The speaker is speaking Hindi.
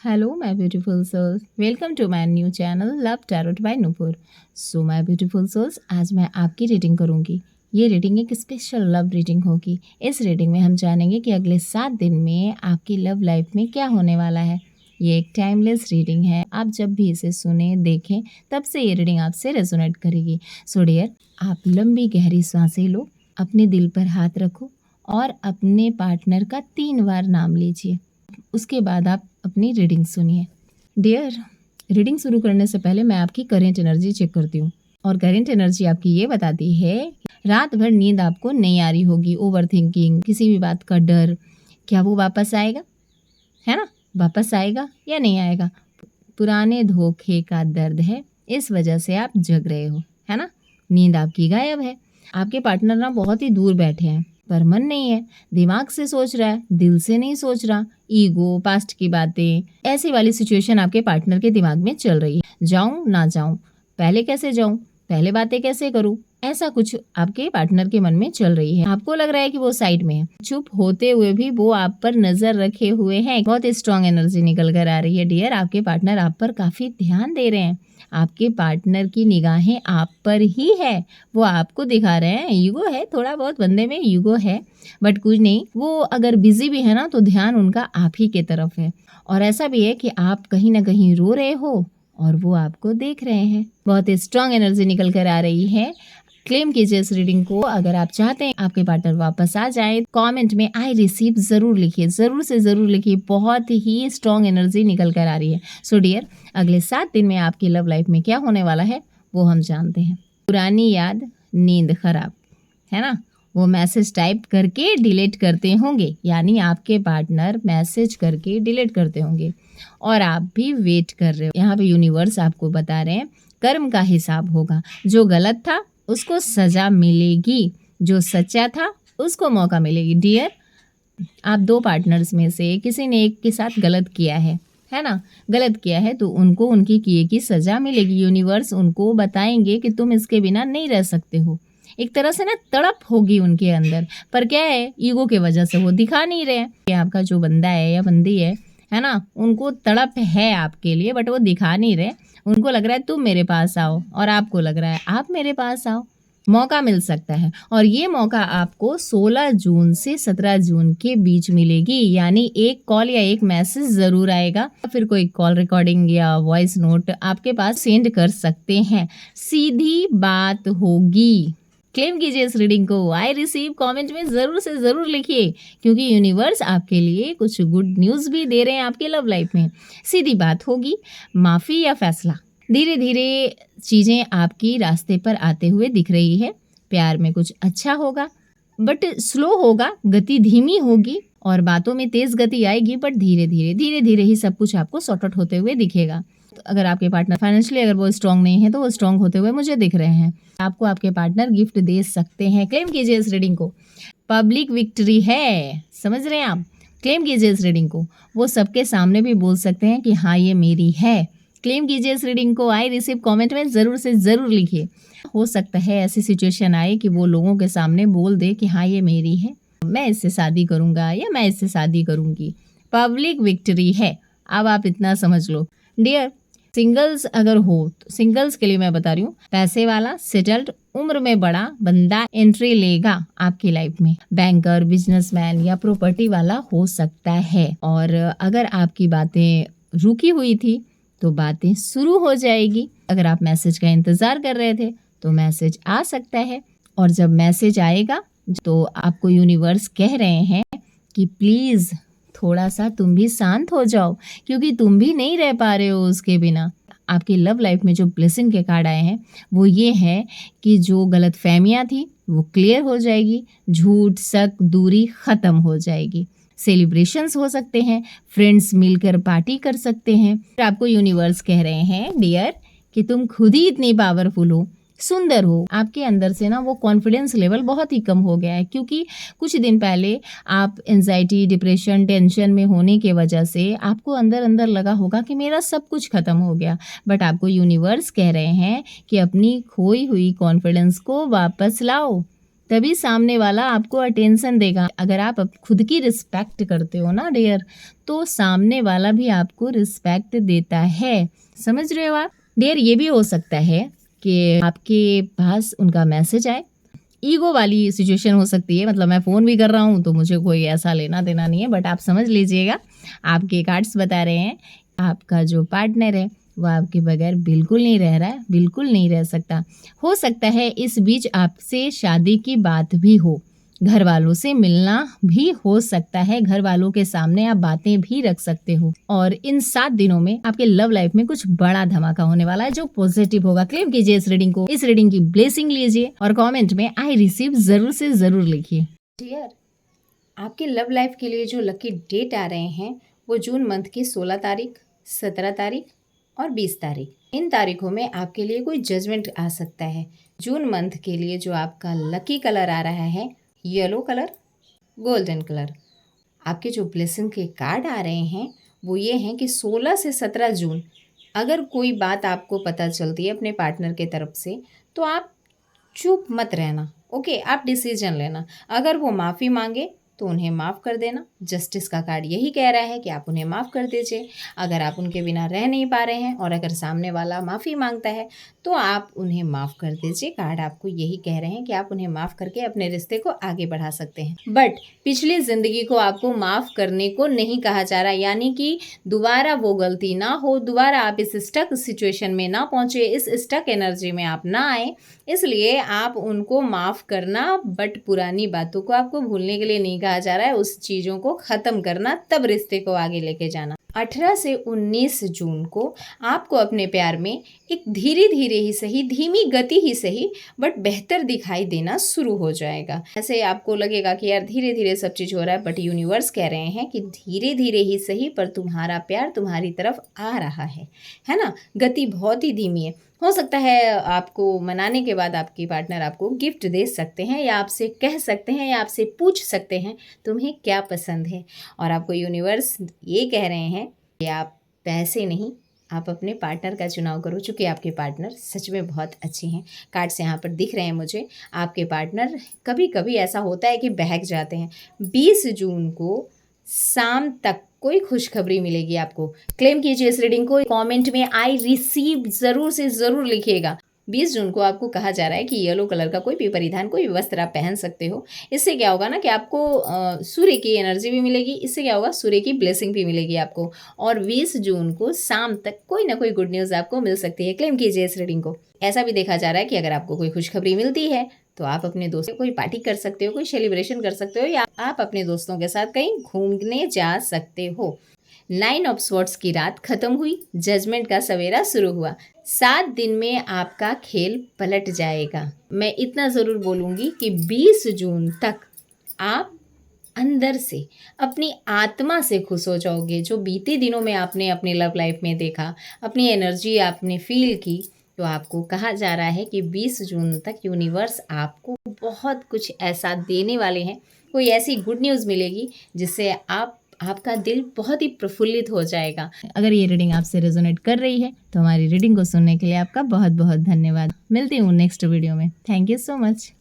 Hello my beautiful souls, welcome to my new channel love tarot by Nupur. So my beautiful souls, आज मैं आपकी रीडिंग करूंगी। ये रीडिंग एक स्पेशल लव रीडिंग होगी। इस रीडिंग में हम जानेंगे कि अगले 7 दिन में आपकी लव लाइफ में क्या होने वाला है। ये एक टाइमलेस रीडिंग है। आप जब भी इसे सुने देखें तब से ये रीडिंग आपसे रेजोनेट करेगी। सो डियर, आप लंबी गहरी सांसें लो, अपने दिल पर हाथ रखो और अपने पार्टनर का 3 बार नाम लीजिए। उसके बाद आप अपनी रीडिंग सुनिए। डियर, रीडिंग शुरू करने से पहले मैं आपकी करेंट एनर्जी चेक करती हूँ और करेंट एनर्जी आपकी ये बताती है कि रात भर नींद आपको नहीं आ रही होगी। ओवर थिंकिंग, किसी भी बात का डर, क्या वो वापस आएगा? है ना, वापस आएगा या नहीं आएगा? पुराने धोखे का दर्द है, इस वजह से आप जग रहे हो, है ना। नींद आपकी गायब है। आपके पार्टनर ना बहुत ही दूर बैठे हैं, पर मन नहीं है। दिमाग से सोच रहा है, दिल से नहीं सोच रहा। ईगो, पास्ट की बातें, ऐसी वाली सिचुएशन आपके पार्टनर के दिमाग में चल रही है। जाऊं ना जाऊं, पहले कैसे जाऊं, पहले बातें कैसे करूं, ऐसा कुछ आपके पार्टनर के मन में चल रही है। आपको लग रहा है कि वो साइड में है, चुप होते हुए भी वो आप पर नजर रखे हुए हैं। बहुत स्ट्रांग एनर्जी निकल कर आ रही है डियर। आपके पार्टनर आप पर काफी ध्यान दे रहे हैं। आपके पार्टनर की निगाहें आप पर ही है। वो आपको दिखा रहे हैं। ईगो है, थोड़ा बहुत बंदे में ईगो है, बट कुछ नहीं। वो अगर बिजी भी है ना तो ध्यान उनका आप ही के तरफ है। और ऐसा भी है कि आप कहीं ना कहीं रो रहे हो और वो आपको देख रहे हैं। बहुत स्ट्रांग एनर्जी निकल कर आ रही है। क्लेम कीजिए इस रीडिंग को। अगर आप चाहते हैं आपके पार्टनर वापस आ जाए, कमेंट में आई रिसीव जरूर लिखिए, जरूर से जरूर लिखिए। बहुत ही स्ट्रांग एनर्जी निकल कर आ रही है। सो डियर, अगले 7 दिन में आपकी लव लाइफ में क्या होने वाला है वो हम जानते हैं। पुरानी याद, नींद खराब, है ना। वो मैसेज टाइप करके डिलीट करते होंगे, यानी आपके पार्टनर मैसेज करके डिलीट करते होंगे और आप भी वेट कर रहे हो। यहाँ पे यूनिवर्स आपको बता रहे हैं कर्म का हिसाब होगा। जो गलत था उसको सजा मिलेगी, जो सच्चा था उसको मौका मिलेगी। डियर, आप 2 पार्टनर्स में से किसी ने एक के साथ गलत किया है ना। गलत किया है तो उनको उनकी किए की सजा मिलेगी। यूनिवर्स उनको बताएंगे कि तुम इसके बिना नहीं रह सकते हो। एक तरह से ना तड़प होगी उनके अंदर, पर क्या है, ईगो के वजह से वो दिखा नहीं रहे हैं कि आपका जो बंदा है या बंदी है ना, उनको तड़प है आपके लिए, बट वो दिखा नहीं रहे। उनको लग रहा है तुम मेरे पास आओ और आपको लग रहा है आप मेरे पास आओ। मौका मिल सकता है और ये मौका आपको 16 जून से 17 जून के बीच मिलेगी। यानी एक कॉल या एक मैसेज जरूर आएगा, फिर कोई कॉल रिकॉर्डिंग या वॉइस नोट आपके पास सेंड कर सकते हैं। सीधी बात होगी। क्लेम कीजिए इस रीडिंग को। आई रिसीव कमेंट में जरूर से जरूर लिखिए, क्योंकि यूनिवर्स आपके लिए कुछ गुड न्यूज भी दे रहे हैं आपके लव लाइफ में। सीधी बात होगी, माफी या फैसला। धीरे धीरे चीज़ें आपकी रास्ते पर आते हुए दिख रही है। प्यार में कुछ अच्छा होगा, बट स्लो होगा, गति धीमी होगी और बातों में तेज गति आएगी, बट धीरे धीरे ही सब कुछ आपको सॉर्ट आउट होते हुए दिखेगा। तो अगर आपके पार्टनर फाइनेंशियली अगर वो स्ट्रांग नहीं है तो वो स्ट्रांग होते हुए मुझे दिख रहे हैं। आपको आपके पार्टनर गिफ्ट दे सकते हैं। क्लेम कीजिए इस रीडिंग को। पब्लिक विक्ट्री है, समझ रहे हैं आप। क्लेम कीजिए इस रीडिंग को। वो सबके सामने भी बोल सकते हैं कि हाँ ये मेरी है। क्लेम कीजिए इस रीडिंग को। आई रिसीव कमेंट में ज़रूर से ज़रूर लिखिए। हो सकता है ऐसी सिचुएशन आए कि वो लोगों के सामने बोल दे कि हाँ ये मेरी है, मैं इससे शादी करूँगा या मैं इससे शादी करूँगी। पब्लिक विक्ट्री है। अब आप इतना समझ लो डियर। सिंगल्स अगर हो तो सिंगल्स के लिए मैं बता रही हूँ, पैसे वाला, सेटल्ड, उम्र में बड़ा बंदा एंट्री लेगा आपकी लाइफ में। बैंकर, बिजनेसमैन या प्रॉपर्टी वाला हो सकता है। और अगर आपकी बातें रुकी हुई थी तो बातें शुरू हो जाएगी। अगर आप मैसेज का इंतजार कर रहे थे तो मैसेज आ सकता है। और जब मैसेज आएगा तो आपको यूनिवर्स कह रहे हैं कि प्लीज थोड़ा सा तुम भी शांत हो जाओ, क्योंकि तुम भी नहीं रह पा रहे हो उसके बिना। आपकी लव लाइफ में जो ब्लेसिंग के कार्ड आए हैं वो ये है कि जो गलत फहमियाँ थी वो क्लियर हो जाएगी, झूठ, शक, दूरी खत्म हो जाएगी। सेलिब्रेशंस हो सकते हैं, फ्रेंड्स मिलकर पार्टी कर सकते हैं। आपको यूनिवर्स कह रहे हैं डियर कि तुम खुद ही इतनी पावरफुल हो, सुंदर हो। आपके अंदर से ना वो कॉन्फिडेंस लेवल बहुत ही कम हो गया है, क्योंकि कुछ दिन पहले आप एंजाइटी, डिप्रेशन, टेंशन में होने के वजह से आपको अंदर अंदर लगा होगा कि मेरा सब कुछ खत्म हो गया। बट आपको यूनिवर्स कह रहे हैं कि अपनी खोई हुई कॉन्फिडेंस को वापस लाओ। तभी सामने वाला आपको अटेंशन देगा। अगर आप खुद की रिस्पेक्ट करते हो ना डियर, तो सामने वाला भी आपको रिस्पेक्ट देता है। समझ रहे हो आप डियर? ये भी हो सकता है कि आपके पास उनका मैसेज आए, ईगो वाली सिचुएशन हो सकती है, मतलब मैं फ़ोन भी कर रहा हूँ तो मुझे कोई ऐसा लेना देना नहीं है, बट आप समझ लीजिएगा, आपके कार्ड्स बता रहे हैं आपका जो पार्टनर है वो आपके बगैर बिल्कुल नहीं रह रहा है, बिल्कुल नहीं रह सकता। हो सकता है इस बीच आपसे शादी की बात भी हो, घर वालों से मिलना भी हो सकता है, घर वालों के सामने आप बातें भी रख सकते हो। और इन 7 दिनों में आपके लव लाइफ में कुछ बड़ा धमाका होने वाला है जो पॉजिटिव होगा। क्लेम कीजिए इस रीडिंग को, इस रीडिंग की ब्लेसिंग लीजिए और कमेंट में आई रिसीव जरूर से जरूर लिखिए। डियर, आपके लव लाइफ के लिए जो लकी डेट आ रहे हैं वो जून मंथ की 16 तारीख, 17 तारीख और 20 तारीख। इन तारीखों में आपके लिए कोई जजमेंट आ सकता है। जून मंथ के लिए जो आपका लकी कलर आ रहा है येलो कलर, गोल्डन कलर। आपके जो ब्लेसिंग के कार्ड आ रहे हैं वो ये हैं कि 16 से 17 जून अगर कोई बात आपको पता चलती है अपने पार्टनर के तरफ से तो आप चुप मत रहना। ओके, आप डिसीजन लेना। अगर वो माफ़ी मांगे तो उन्हें माफ़ कर देना। जस्टिस का कार्ड यही कह रहा है कि आप उन्हें माफ़ कर दीजिए। अगर आप उनके बिना रह नहीं पा रहे हैं और अगर सामने वाला माफ़ी मांगता है तो आप उन्हें माफ़ कर दीजिए। कार्ड आपको यही कह रहे हैं कि आप उन्हें माफ़ करके अपने रिश्ते को आगे बढ़ा सकते हैं। बट पिछली ज़िंदगी को आपको माफ़ करने को नहीं कहा जा रहा, यानी कि दोबारा वो गलती ना हो, दोबारा आप इस स्टक सिचुएशन में ना पहुँचे, इस स्टक एनर्जी में आप ना आए। इसलिए आप उनको माफ़ करना, बट पुरानी बातों को आपको भूलने के लिए नहीं कहा जा रहा है, उस चीज़ों को ख़त्म करना, तब रिश्ते को आगे लेके जाना। 18 से 19 जून को आपको अपने प्यार में एक धीरे धीरे ही सही, धीमी गति ही सही, बट बेहतर दिखाई देना शुरू हो जाएगा। ऐसे आपको लगेगा कि यार धीरे धीरे सब चीज़ हो रहा है, बट यूनिवर्स कह रहे हैं कि धीरे धीरे ही सही पर तुम्हारा प्यार तुम्हारी तरफ आ रहा है ना। गति बहुत ही धीमी है। हो सकता है आपको मनाने के बाद आपकी पार्टनर आपको गिफ्ट दे सकते हैं, या आपसे कह सकते हैं, या आपसे पूछ सकते हैं तुम्हें क्या पसंद है। और आपको यूनिवर्स ये कह रहे हैं कि आप पैसे नहीं, आप अपने पार्टनर का चुनाव करो, चूँकि आपके पार्टनर सच में बहुत अच्छे हैं। कार्ड्स यहाँ पर दिख रहे हैं मुझे। आपके पार्टनर कभी कभी ऐसा होता है कि बहक जाते हैं। 20 जून को शाम तक कोई खुशखबरी मिलेगी आपको। क्लेम कीजिए इस रीडिंग को, कमेंट में आई रिसीव जरूर से ज़रूर लिखिएगा। 20 जून को आपको कहा जा रहा है कि येलो कलर का कोई भी परिधान, कोई भी वस्त्र आप पहन सकते हो। इससे क्या होगा ना कि आपको सूर्य की एनर्जी भी मिलेगी। इससे क्या होगा, सूर्य की ब्लेसिंग भी मिलेगी आपको। और 20 जून को शाम तक कोई ना कोई गुड न्यूज़ आपको मिल सकती है। क्लेम कीजिए इस रीडिंग को। ऐसा भी देखा जा रहा है कि अगर आपको कोई खुशखबरी मिलती है तो आप अपने दोस्तों कोई पार्टी कर सकते हो, कोई सेलिब्रेशन कर सकते हो, या आप अपने दोस्तों के साथ कहीं घूमने जा सकते हो। 9 ऑफ स्वॉर्ड्स की रात खत्म हुई, जजमेंट का सवेरा शुरू हुआ। 7 दिन में आपका खेल पलट जाएगा। मैं इतना ज़रूर बोलूँगी कि 20 जून तक आप अंदर से, अपनी आत्मा से खुश हो जाओगे। जो बीते दिनों में आपने अपने लव लाइफ में देखा, अपनी एनर्जी आपने फील की, तो आपको कहा जा रहा है कि 20 जून तक यूनिवर्स आपको बहुत कुछ ऐसा देने वाले हैं। कोई ऐसी गुड न्यूज़ मिलेगी जिससे आपका दिल बहुत ही प्रफुल्लित हो जाएगा। अगर ये रीडिंग आपसे रेजोनेट कर रही है तो हमारी रीडिंग को सुनने के लिए आपका बहुत बहुत धन्यवाद। मिलती हूँ नेक्स्ट वीडियो में। Thank you so much.